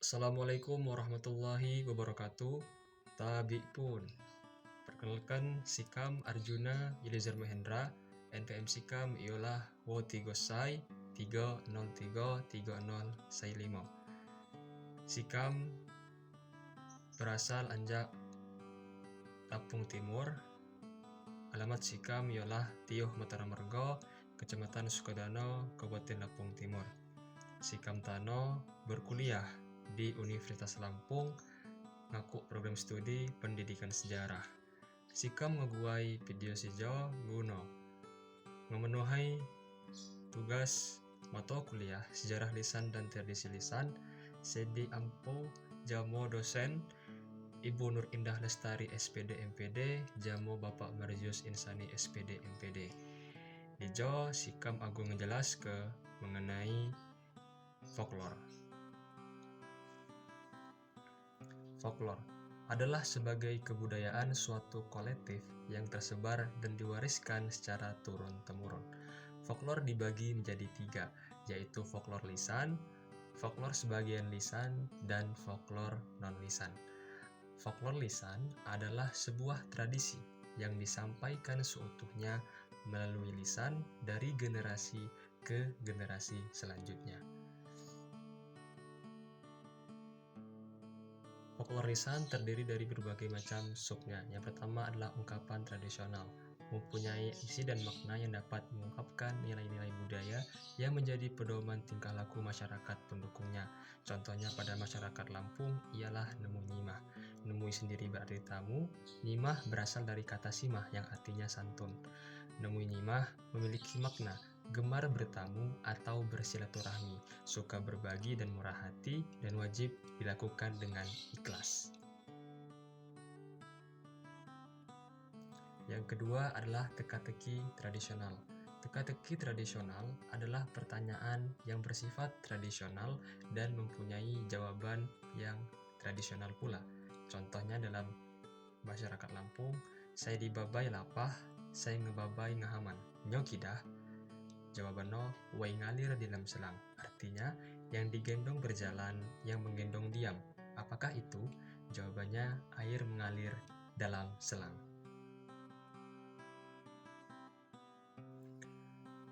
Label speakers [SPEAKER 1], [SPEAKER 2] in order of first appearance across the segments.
[SPEAKER 1] Assalamualaikum warahmatullahi wabarakatuh. Tabi pun. Perkenalkan Sikam Arjuna Eliezer Mahendra. NPM Sikam ialah Wo3Gosai 3033015. Sikam berasal anjak Lampung Timur. Alamat Sikam ialah Tioh Mataram Margo, Kecamatan Sukadana, Kabupaten Lampung Timur. Sikam Tano berkuliah di Universitas Lampung, ngaku program studi pendidikan sejarah. Sikam ngeguai video sijo guna memenuhi tugas mata kuliah sejarah lisan dan tradisi lisan sedi ampo jamo dosen Ibu Nur Indah Lestari SPD MPD jamo Bapak Marzius Insani SPD MPD. Ijo Sikam agung ngejelas ke mengenai folklore. Folklore adalah sebagai kebudayaan suatu kolektif yang tersebar dan diwariskan secara turun-temurun. Folklore dibagi menjadi 3, yaitu folklore lisan, folklore sebagian lisan, dan folklore non-lisan. Folklore lisan adalah sebuah tradisi yang disampaikan seutuhnya melalui lisan dari generasi ke generasi selanjutnya. Folklore lisan terdiri dari berbagai macam subnya. Yang pertama adalah ungkapan tradisional, mempunyai isi dan makna yang dapat mengungkapkan nilai-nilai budaya yang menjadi pedoman tingkah laku masyarakat pendukungnya. Contohnya pada masyarakat Lampung ialah nemu nyimah. Nemui sendiri berarti tamu, nyimah berasal dari kata simah yang artinya santun. Nemui nyimah memiliki makna gemar bertamu atau bersilaturahmi, suka berbagi dan murah hati, dan wajib dilakukan dengan ikhlas. Yang kedua adalah teka-teki tradisional. Teka-teki tradisional adalah pertanyaan yang bersifat tradisional dan mempunyai jawaban yang tradisional pula. Contohnya dalam masyarakat Lampung, saya dibabai lapah, saya ngebabai ngahaman. Nyokidah. Jawabannya, wai ngalir di dalam selang. Artinya, yang digendong berjalan, yang menggendong diam. Apakah itu? Jawabannya, air mengalir dalam selang.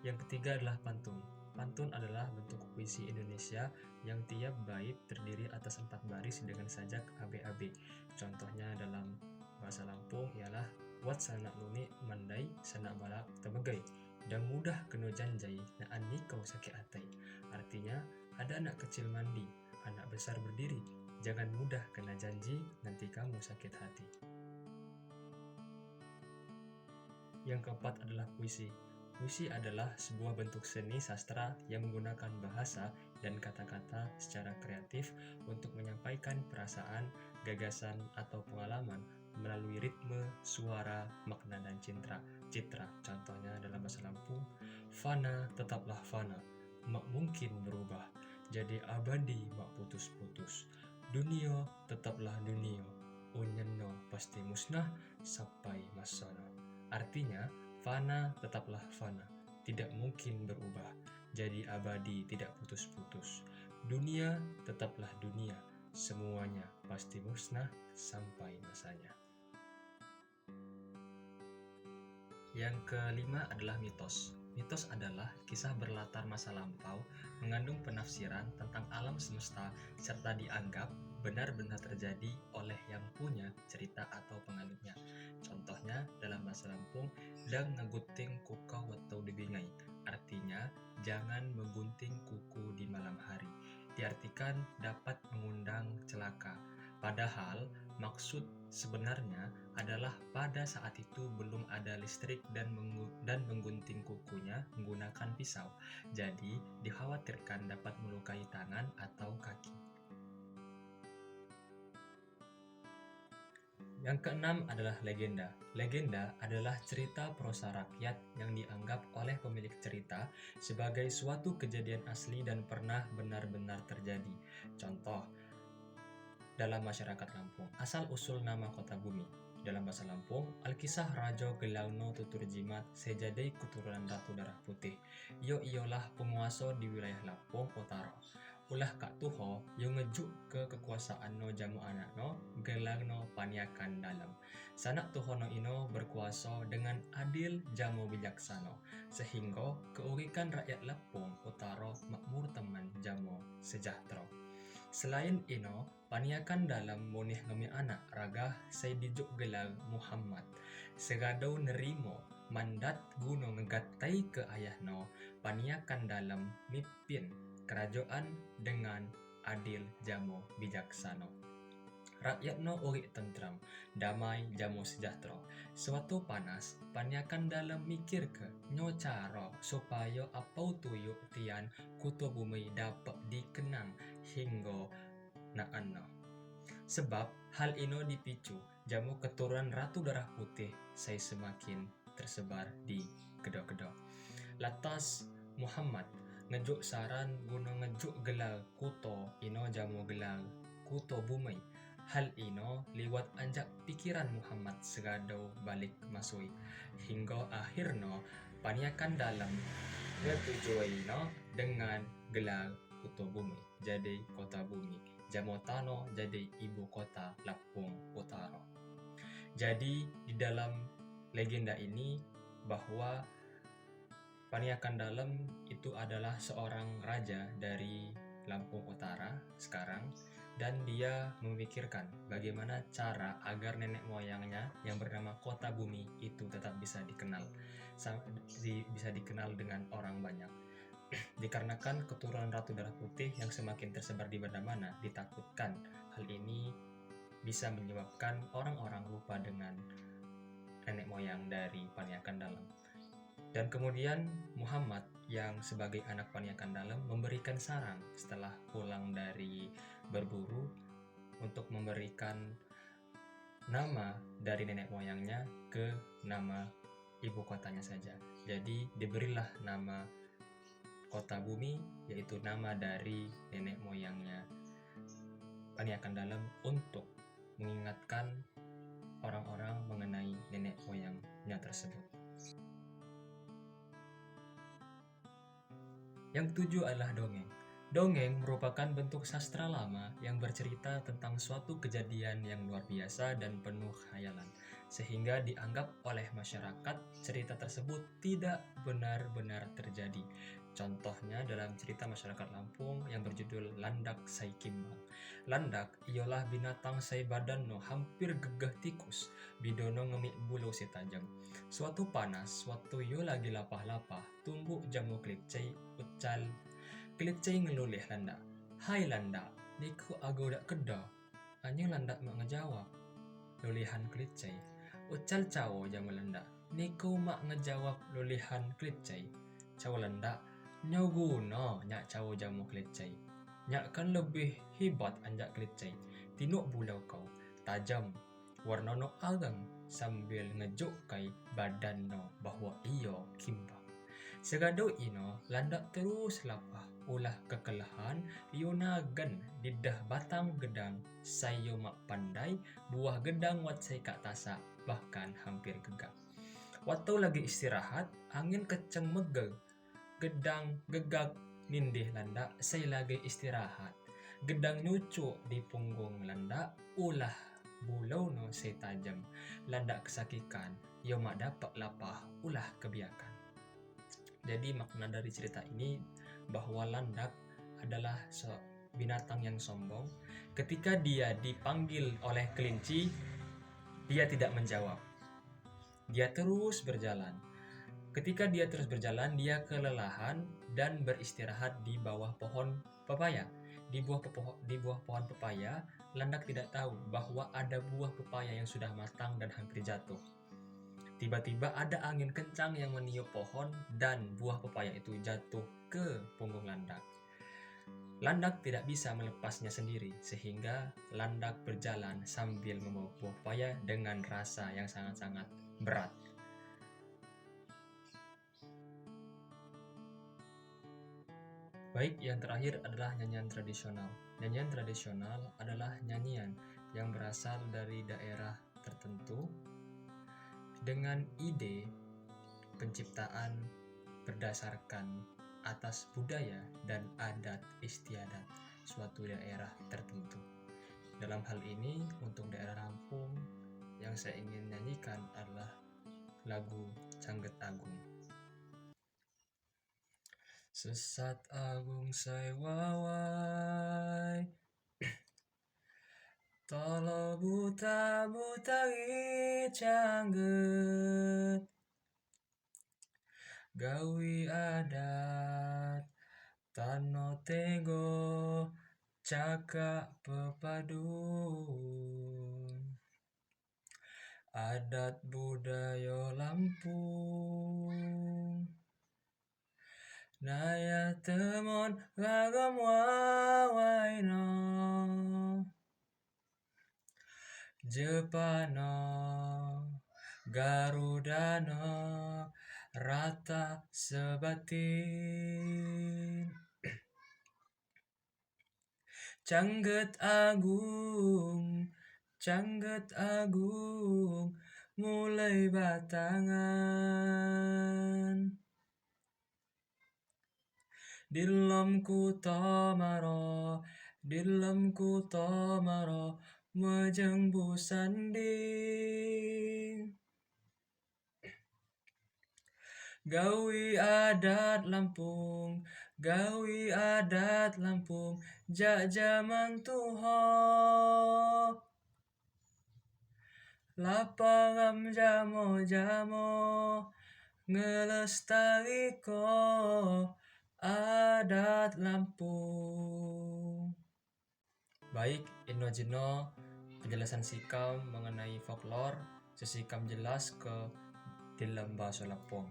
[SPEAKER 1] Yang ketiga adalah pantun. Pantun adalah bentuk puisi Indonesia yang tiap bait terdiri atas 4 baris dengan sajak AB-AB. Contohnya dalam bahasa Lampung ialah wat sanak nuni mandai sanak balak tebegai dan mudah kena janjai na ani kau sakit atai. Artinya, ada anak kecil mandi, anak besar berdiri. Jangan mudah kena janji, nanti kamu sakit hati. Yang keempat adalah puisi. Puisi adalah sebuah bentuk seni sastra yang menggunakan bahasa dan kata-kata secara kreatif untuk menyampaikan perasaan, gagasan, atau pengalaman melalui ritme, suara, makna, dan citra. Contohnya dalam bahasa Lampung, fana tetaplah fana, mak mungkin berubah, jadi abadi mak putus-putus. Dunia tetaplah dunia, unyeno pasti musnah sampai masana. Artinya, fana tetaplah fana, tidak mungkin berubah, jadi abadi tidak putus-putus. Dunia tetaplah dunia, semuanya pasti musnah sampai masanya. Yang kelima adalah mitos. Mitos adalah kisah berlatar masa lampau, mengandung penafsiran tentang alam semesta, serta dianggap benar-benar terjadi oleh yang punya cerita atau penganutnya. Contohnya dalam bahasa Lampung, dang ngegunting kukau atau dibingai. Artinya, jangan menggunting kuku di malam hari. Diartikan dapat mengundang celaka. Padahal, maksud sebenarnya adalah pada saat itu belum ada listrik dan menggunting kukunya menggunakan pisau. Jadi, dikhawatirkan dapat melukai tangan atau kaki. Yang keenam adalah legenda. Legenda adalah cerita prosa rakyat yang dianggap oleh pemilik cerita sebagai suatu kejadian asli dan pernah benar-benar terjadi. Contoh, dalam masyarakat Lampung, asal-usul nama kota bumi. Dalam bahasa Lampung, Alkisah Rajo Gelauno Tutur Jimat sejadai keturunan Ratu Darah Putih. Iyolah penguasa di wilayah Lampung Utara. ulah Kak Tuho yang ngejuk ke kekuasaan no jamu anak no gelang no paniakan dalam. Sanak Tuho no ino berkuasa dengan adil jamu bijaksana sehingga keurikan rakyat Lampung Utara makmur teman jamu sejahtera. Selain ino, paniakan dalam monih ngemi anak ragah saya dijuk gelar Muhammad. Segadau nerimo mandat guno ngegatai ke ayahno, paniakan dalam mimpin kerajaan dengan adil jamu bijaksana. Rakyat no urik tentram, damai jamu sejahtera. Suatu panas, paniakan dalam mikir ke nyo cara supaya apau tuyuk tian kuto bumi dapat dikenang hingga naanno. Sebab hal ino dipicu jamu keturunan Ratu Darah Putih saya semakin tersebar di kedok-kedok. Lantas Muhammad ngejuk saran guna ngejuk gelar kuto ino jamu gelar kuto bumi. Hal ino liwat anjak pikiran Muhammad segadau balik masui hingga akhirno paniakan dalam ngetujui no dengan gelar kuto bumi jadi kota bumi. Jamotano jadi ibu kota Lampung Utara. Jadi di dalam legenda ini bahwa Paniakan Dalam itu adalah seorang raja dari Lampung Utara sekarang dan dia memikirkan bagaimana cara agar nenek moyangnya yang bernama Kota Bumi itu tetap bisa dikenal dengan orang banyak. Dikarenakan keturunan Ratu Darah Putih yang semakin tersebar di mana-mana, ditakutkan hal ini bisa menyebabkan orang-orang lupa dengan nenek moyang dari Paniakan Dalam. Dan kemudian Muhammad yang sebagai anak Paniakan Dalam memberikan saran setelah pulang dari berburu untuk memberikan nama dari nenek moyangnya ke nama ibu kotanya saja. Jadi diberilah nama Kota Bumi, yaitu nama dari nenek moyangnya Paniakan Dalam untuk mengingatkan orang-orang mengenai nenek moyangnya tersebut. Yang ketujuh adalah dongeng. Dongeng merupakan bentuk sastra lama yang bercerita tentang suatu kejadian yang luar biasa dan penuh khayalan, sehingga dianggap oleh masyarakat cerita tersebut tidak benar-benar terjadi. Contohnya dalam cerita masyarakat Lampung yang berjudul Landak Sai Kimbang. Landak ialah binatang sai badan no hampir gegah tikus, bidono ngemik bulu si tajam. Suatu panas, waktu yo lagi lapah-lapah, tumbuk jamu klicai ucal. Klicai ngelulih Landak. Hai Landak, niku agak dak kedah. Anjing Landak mak ngejawab. Lulihan klicai. Ucal cawo jamu Landak. Niku mak ngejawab lulihan klicai. Cawo Landak. Nyoguna nyak cawo jamu klicai. Nyak kan lebih hebat anjak klicai. Tinuk bulau kau. Tajam. Warna no agang. Sambil ngejuk kai badan no bahwa iyo kimbang. Segadau ino Landak terus lapah ulah kekelahan yonagan didah batang gedang sayo mak pandai buah gedang wat sai kak tasa bahkan hampir gegak. Waktu lagi istirahat angin keceng megel gedang gegak nindih Landak sai lagi istirahat. Gedang nyucuk di punggung Landak ulah bulau no sai tajam. Landak kesakikan yo mak dapat lapah ulah kebiakan. Jadi makna dari cerita ini bahwa Landak adalah binatang yang sombong. Ketika dia dipanggil oleh kelinci, dia tidak menjawab. Dia terus berjalan. Ketika dia terus berjalan, dia kelelahan dan beristirahat di bawah pohon pepaya. Di bawah pohon pepaya, Landak tidak tahu bahwa ada buah pepaya yang sudah matang dan hampir jatuh. Tiba-tiba ada angin kencang yang meniup pohon dan buah pepaya itu jatuh ke punggung Landak. Landak tidak bisa melepasnya sendiri sehingga Landak berjalan sambil membawa buah pepaya dengan rasa yang sangat-sangat berat. Baik, yang terakhir adalah nyanyian tradisional. Nyanyian tradisional adalah nyanyian yang berasal dari daerah tertentu dengan ide penciptaan berdasarkan atas budaya dan adat istiadat suatu daerah tertentu. Dalam hal ini, untuk daerah Lampung, yang saya ingin nyanyikan adalah lagu Cangget Agung. Sesat agung sai wawai, tolo buta butai cangget, gawi adat tano tego cakak pepadun, adat budaya Lampung, naya temon ragam wawaino, Jepano Garudano rata sebatin, Cangget Agung, Cangget Agung, mulai batangan, Dilemku tomaro, dilemku tomaro, mejeng busanding, gawi adat Lampung, gawi adat Lampung, jak jaman tuho, lapangam jamo-jamo, ngelestariko adat Lampung. Baik, Ino Jino penjelasan Sikam mengenai folklore sesikam jelas ke dalam bahasa Lampung.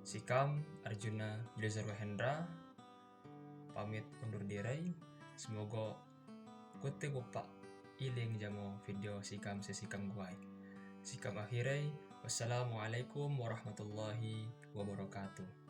[SPEAKER 1] Sikam Arjuna Blizzard Hendra pamit undur diri. Semoga kute gopak iling jamo video Sikam sesikam guai. Sikam akhirai, wassalamualaikum warahmatullahi wabarakatuh.